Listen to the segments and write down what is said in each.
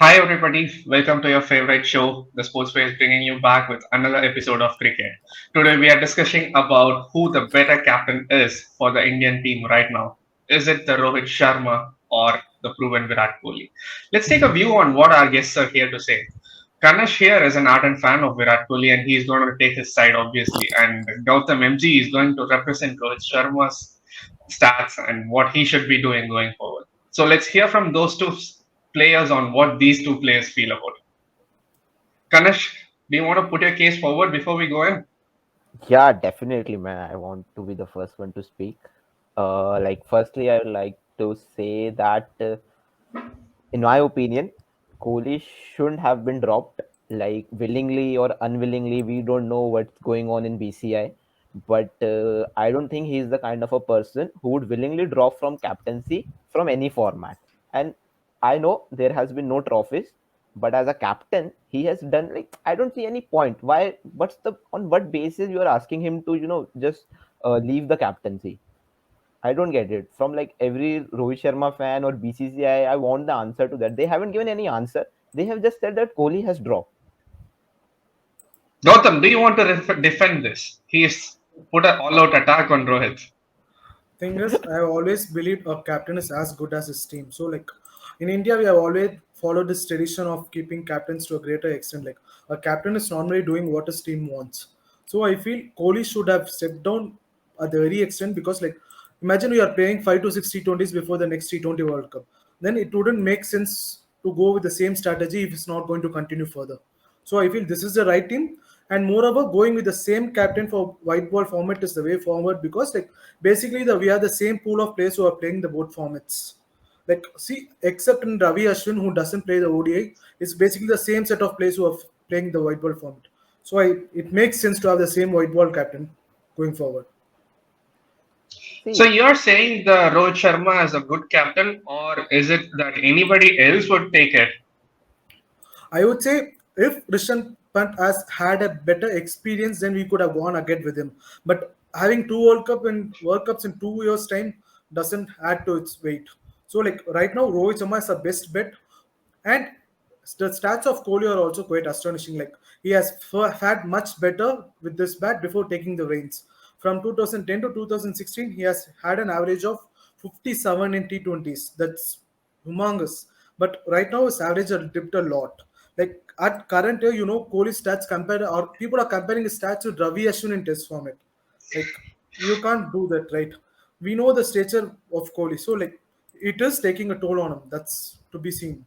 Hi everybody, welcome to your favorite show, The Sports Space, bringing you back with another episode of cricket. Today we are discussing about who the better captain is for the Indian team right now. Is it the Rohit Sharma or the proven Virat Kohli? Let's take a view on what our guests are here to say. Kanesh here is an ardent fan of Virat Kohli and he's going to take his side obviously. And Gautam MG is going to represent Rohit Sharma's stats and what he should be doing going forward. So let's hear from those two players on what these two players feel about it. Kanesh, do you want to put your case forward before we go in? Yeah, definitely, man. I want to be the first one to speak. Firstly, I would like to say that, in my opinion, Kohli shouldn't have been dropped. Like, willingly or unwillingly, we don't know what's going on in BCI. But I don't think he's the kind of a person who would willingly drop from captaincy from any format. And I know there has been no trophies, but as a captain, he has done, like, I don't see any point. Why? What's the on what basis you are asking him to just leave the captaincy? I don't get it. From like every Rohit Sharma fan or BCCI, I want the answer to that. They haven't given any answer. They have just said that Kohli has dropped. Gautam, do you want to defend this? He's put an all-out attack on Rohit. Thing is, I have always believed a captain is as good as his team. So, like in India, we have always followed this tradition of keeping captains to a greater extent. Like a captain is normally doing what his team wants. So, I feel Kohli should have stepped down at the very extent because, like, imagine we are playing 5 to 6 T20s before the next T20 World Cup. Then it wouldn't make sense to go with the same strategy if it's not going to continue further. So I feel this is the right team. And moreover, going with the same captain for white ball format is the way forward because like basically we have the same pool of players who are playing the both formats. Like see, except in Ravi Ashwin who doesn't play the ODI, it's basically the same set of players who are playing the white ball format. So it makes sense to have the same white ball captain going forward. So See, you're saying the Rohit Sharma is a good captain, or is it that anybody else would take it? I would say if Rishabh Pant has had a better experience, then we could have gone ahead with him. But having two World Cups in 2 years' time doesn't add to its weight. So like right now, Rohit Sharma is the best bet, and the stats of Kohli are also quite astonishing. Like he has had much better with this bat before taking the reins. From 2010 to 2016, he has had an average of 57 in T20s. That's humongous. But right now, his average are dipped a lot. Like at current year, Kohli stats compared, or people are comparing his stats with Ravi Ashwin in Test format. Like you can't do that, right? We know the stature of Kohli, so like it is taking a toll on him. That's to be seen.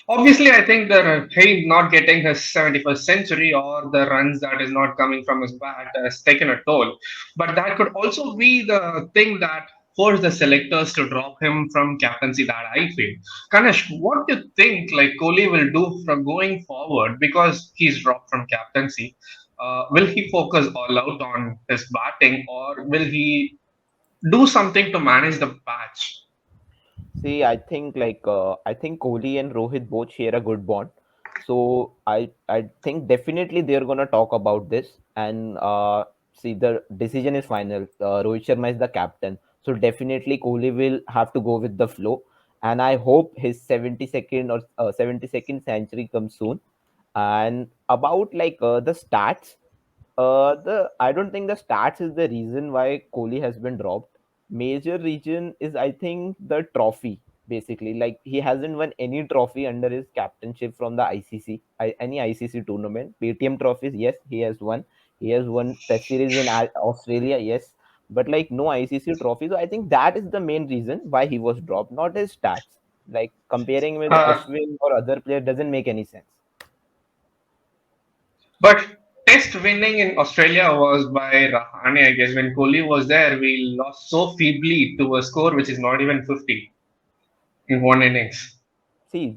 Obviously, I think that he not getting his 71st century or the runs that is not coming from his bat has taken a toll. But that could also be the thing that forced the selectors to drop him from captaincy that I feel. Kanesh, what do you think like Kohli will do from going forward because he's dropped from captaincy? Will he focus all out on his batting or will he do something to manage the patch? see, I think Kohli and Rohit both share a good bond. So I think definitely they're gonna talk about this. And see, the decision is final. Rohit Sharma is the captain, so definitely Kohli will have to go with the flow. And I hope his 72nd or 72nd century comes soon. And about the stats, the I don't think the stats is the reason why Kohli has been dropped. Major reason is, I think, the trophy. Basically, like, he hasn't won any trophy under his captainship from the ICC, any ICC tournament. PTM trophies, yes, he has won. He has won Test series in Australia, yes, but like no ICC trophy. So I think that is the main reason why he was dropped, not his stats. Like comparing with Uh, Ashwin or other player doesn't make any sense. But test winning in Australia was by Rahane, I guess. When Kohli was there, we lost so feebly to a score which is not even 50 in one innings. See,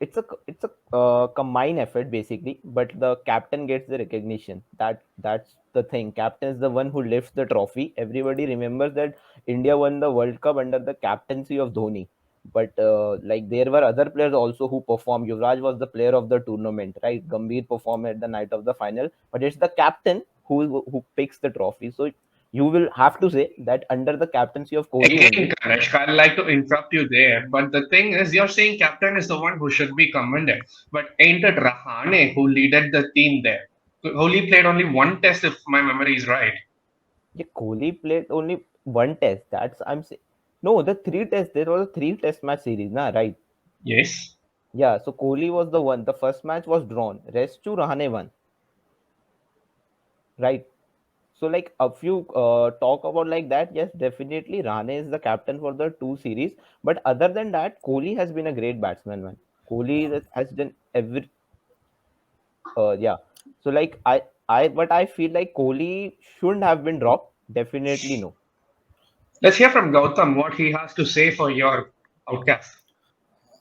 it's a combined effort basically, but the captain gets the recognition. That's the thing. Captain is the one who lifts the trophy. Everybody remembers that India won the World Cup under the captaincy of Dhoni. But like, there were other players also who performed. Yuvraj was the player of the tournament, right? Gambhir performed at the night of the final, but it's the captain who picks the trophy. So You will have to say that under the captaincy of Kohli Again, only. Ganesh, I'd like to interrupt you there, but the thing is, you're saying captain is the one who should be commended, but ain't it Rahane who leaded the team there? Kohli played only one test, if my memory is right. Yeah, Kohli played only one test. That's I'm saying. No, the three tests. There was a three test match series, nah, right? Yes. Yeah, so Kohli was the one. The first match was drawn. Rest two Rahane won, right? So like if you talk about like that, yes, definitely Rane is the captain for the two series. But other than that, Kohli has been a great batsman, man. Kohli has done every yeah. So like but I feel like Kohli shouldn't have been dropped. Definitely no. Let's hear from Gautam what he has to say for your outcast.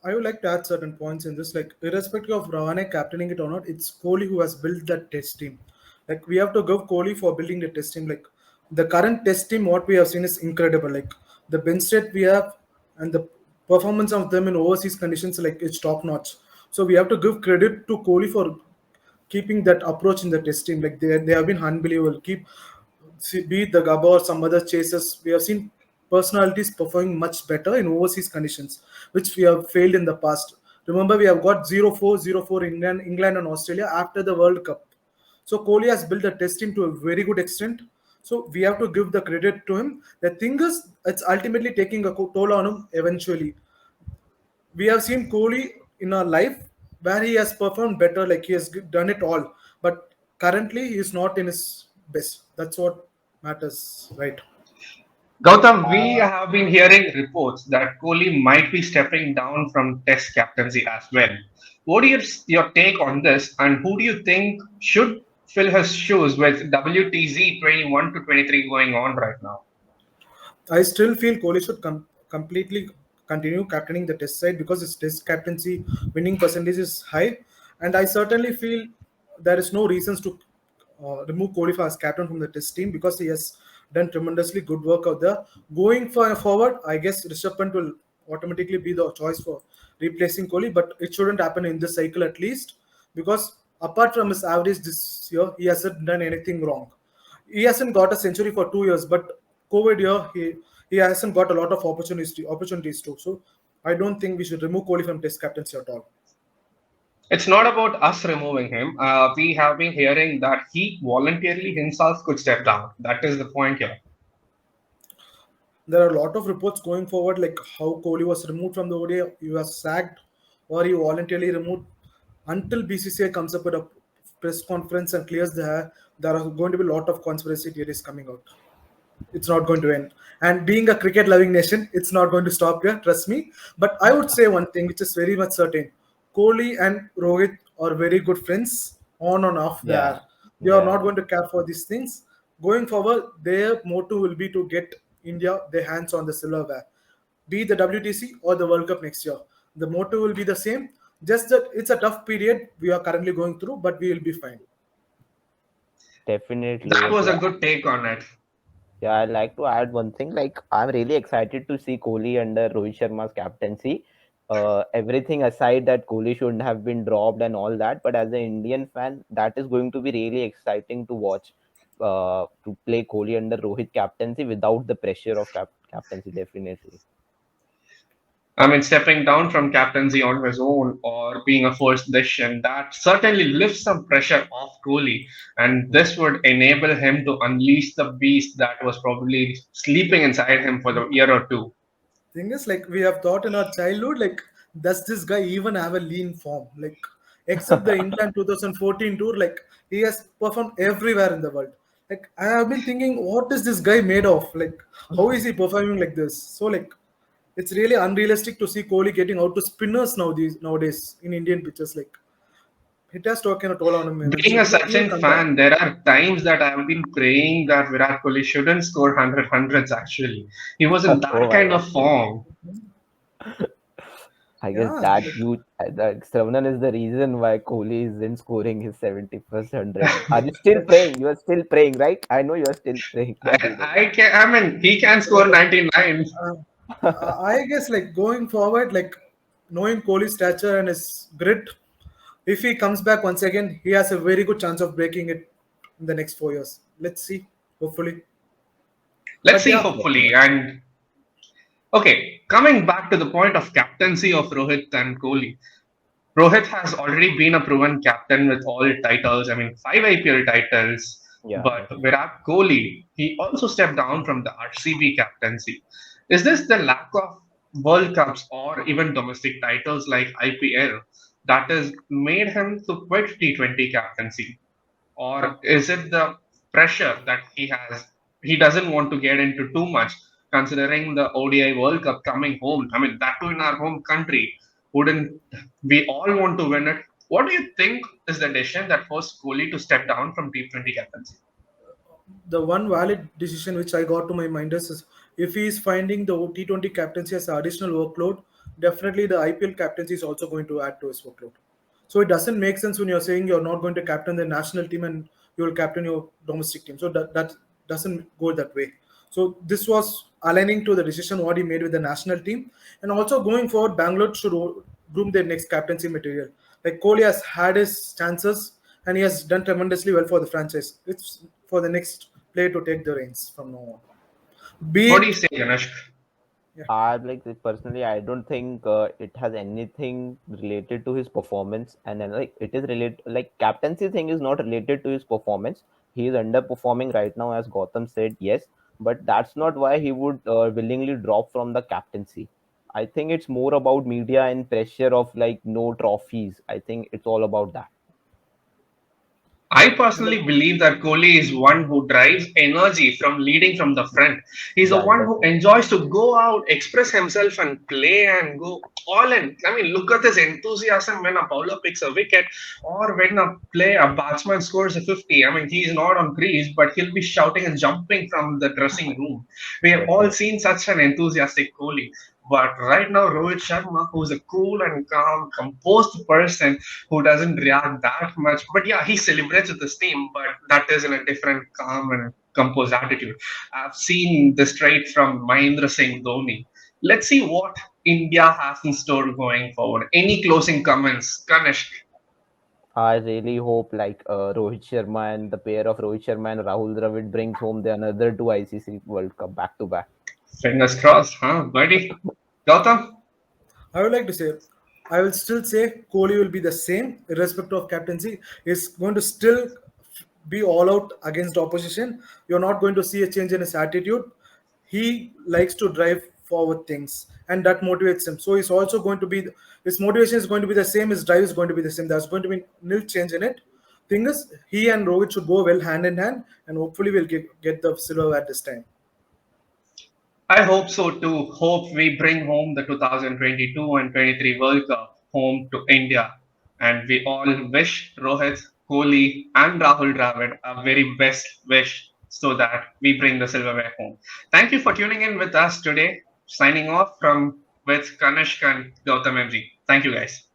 I would like to add certain points in this. Like, irrespective of Rahane captaining it or not, it's Kohli who has built that test team. Like, we have to give Kohli for building the test team. Like, the current test team, what we have seen is incredible. Like, the bench strength we have and the performance of them in overseas conditions, like, it's top notch. So, we have to give credit to Kohli for keeping that approach in the test team. Like, they have been unbelievable. Be it the Gabba or some other chasers, we have seen personalities performing much better in overseas conditions, which we have failed in the past. Remember, we have got 0-4, 0-4 England and Australia after the World Cup. So Kohli has built the test team to a very good extent. So we have to give the credit to him. The thing is, it's ultimately taking a toll on him eventually. We have seen Kohli in our life where he has performed better, like he has done it all. But currently, he is not in his best. That's what matters, right? Gautam, we Uh, have been hearing reports that Kohli might be stepping down from Test captaincy as well. What is your take on this, and who do you think should fill his shoes with WTZ 21 to 23 going on right now? I still feel Kohli should completely continue captaining the test side because his test captaincy winning percentage is high, and I certainly feel there is no reasons to remove Kohli as captain from the test team because he has done tremendously good work out there. Going forward, I guess Rishabh Pant will automatically be the choice for replacing Kohli, but it shouldn't happen in this cycle at least because apart from his average this year, he hasn't done anything wrong. He hasn't got a century for 2 years, but COVID year he hasn't got a lot of opportunities too. So I don't think we should remove Kohli from Test captaincy at all. It's not about us removing him. We have been hearing that he voluntarily himself could step down. That is the point here. There are a lot of reports going forward, like how Kohli was removed from the ODI, he was sacked, or he voluntarily removed. Until BCCI comes up with a press conference and clears the air, there are going to be a lot of conspiracy theories coming out. It's not going to end. And being a cricket loving nation, it's not going to stop here, trust me. But I would say one thing which is very much certain: Kohli and Rohit are very good friends on and off the yeah, air. They are not yeah, going to care for these things. Going forward, their motto will be to get India their hands on the silverware, be it the WTC or the World Cup next year. The motto will be the same. Just that it's a tough period we are currently going through, but we will be fine. definitely. That was Okay. a good take on it. Yeah, I'd like to add one thing. Like, I'm really excited to see Kohli under Rohit Sharma's captaincy. Everything aside, that Kohli shouldn't have been dropped and all that, but as an Indian fan, that is going to be really exciting to watch. To play Kohli under Rohit captaincy without the pressure of captaincy, definitely. I mean, stepping down from captaincy on his own or being a forced decision, that certainly lifts some pressure off Kohli. And Hmm. this would enable him to unleash the beast that was probably sleeping inside him for the year or two. Thing is, like we have thought in our childhood, like does this guy even have a lean form? Like except the England 2014 tour, like he has performed everywhere in the world. Like I have been thinking, what is this guy made of? Like how is he performing like this? So like it's really unrealistic to see Kohli getting out to spinners nowadays in Indian pitches. Like it has taken a toll on him Being a eventually, but he will Sachin come back. fan, there are times that I have been praying that Virat Kohli shouldn't score 100 hundreds actually. He was in Oh that my kind god. of form. I guess Yeah, that like, you that Sravnan is the reason why Kohli isn't scoring his 71st hundred. Are you still praying? You are still praying, right? I know you are still praying every day. I mean, he can score 99. uh, I guess like going forward, like knowing Kohli's stature and his grit, if he comes back once again, he has a very good chance of breaking it in the next 4 years. Let's see. Hopefully. Let's But see, yeah, hopefully. Definitely. And okay, coming back to the point of captaincy of Rohit and Kohli. Rohit has already been a proven captain with all titles. I mean, five IPL titles. Yeah, But that's true. Virat Kohli, he also stepped down from the RCB captaincy. Is this the lack of World Cups or even domestic titles like IPL that has made him to quit T20 captaincy? Or is it the pressure that he has? He doesn't want to get into too much, considering the ODI World Cup coming home. I mean, that too in our home country. Wouldn't we all want to win it? What do you think is the decision that forced Kohli to step down from T20 captaincy? the one valid decision which I got to my mind is if he is finding the T20 captaincy as an additional workload, definitely the IPL captaincy is also going to add to his workload. So it doesn't make sense when you're saying you're not going to captain the national team and you will captain your domestic team. So that doesn't go that way. So this was aligning to the decision what he made with the national team, and also going forward, Bangalore should groom their next captaincy material. Like Kohli has had his chances and he has done tremendously well for the franchise. It's for the next player to take the reins from now on. Be What do you it, say, Ganesh? yeah, I like this personally. I don't think it has anything related to his performance, and then like it is related. Like captaincy thing is not related to his performance. He is underperforming right now, as Gautam said. Yes, but that's not why he would willingly drop from the captaincy. I think it's more about media and pressure of like no trophies. I think it's all about that. I and personally believe that Kohli is one who drives energy from leading from the front. He's the Yeah, one who definitely. enjoys to go out, express himself, and play and go all in. I mean, look at his enthusiasm when a bowler picks a wicket or when a batsman scores a 50. I mean, he's not on crease, but he'll be shouting and jumping from the dressing room. We have all Definitely. seen such an enthusiastic Kohli. But right now, Rohit Sharma, who's a cool and calm, composed person, who doesn't react that much. But yeah, he celebrates with his team, but that is in a different calm and composed attitude. I've seen this trait from Mahendra Singh Dhoni. Let's see what India has in store going forward. Any closing comments, Ganesh? I really hope like Rohit Sharma and the pair of Rohit Sharma and Rahul Dravid brings home the another two ICC World Cup back to back. Fingers crossed, huh, buddy? Gautam? I would like to say, I will still say Kohli will be the same, irrespective of captaincy. He's going to still be all out against the opposition. You're not going to see a change in his attitude. He likes to drive forward things, and that motivates him. So he's also going to be his motivation is going to be the same. His drive is going to be the same. There's going to be nil change in it. Thing is, he and Rohit should go well hand in hand, and hopefully we'll get the silver at this time. I hope so too. Hope we bring home the 2022 and 23 World Cup home to India. And we all wish Rohit, Kohli, and Rahul Dravid a very best wish so that we bring the silverware home. Thank you for tuning in with us today. Signing off from with Kanishk and Gautam MG. Thank you guys.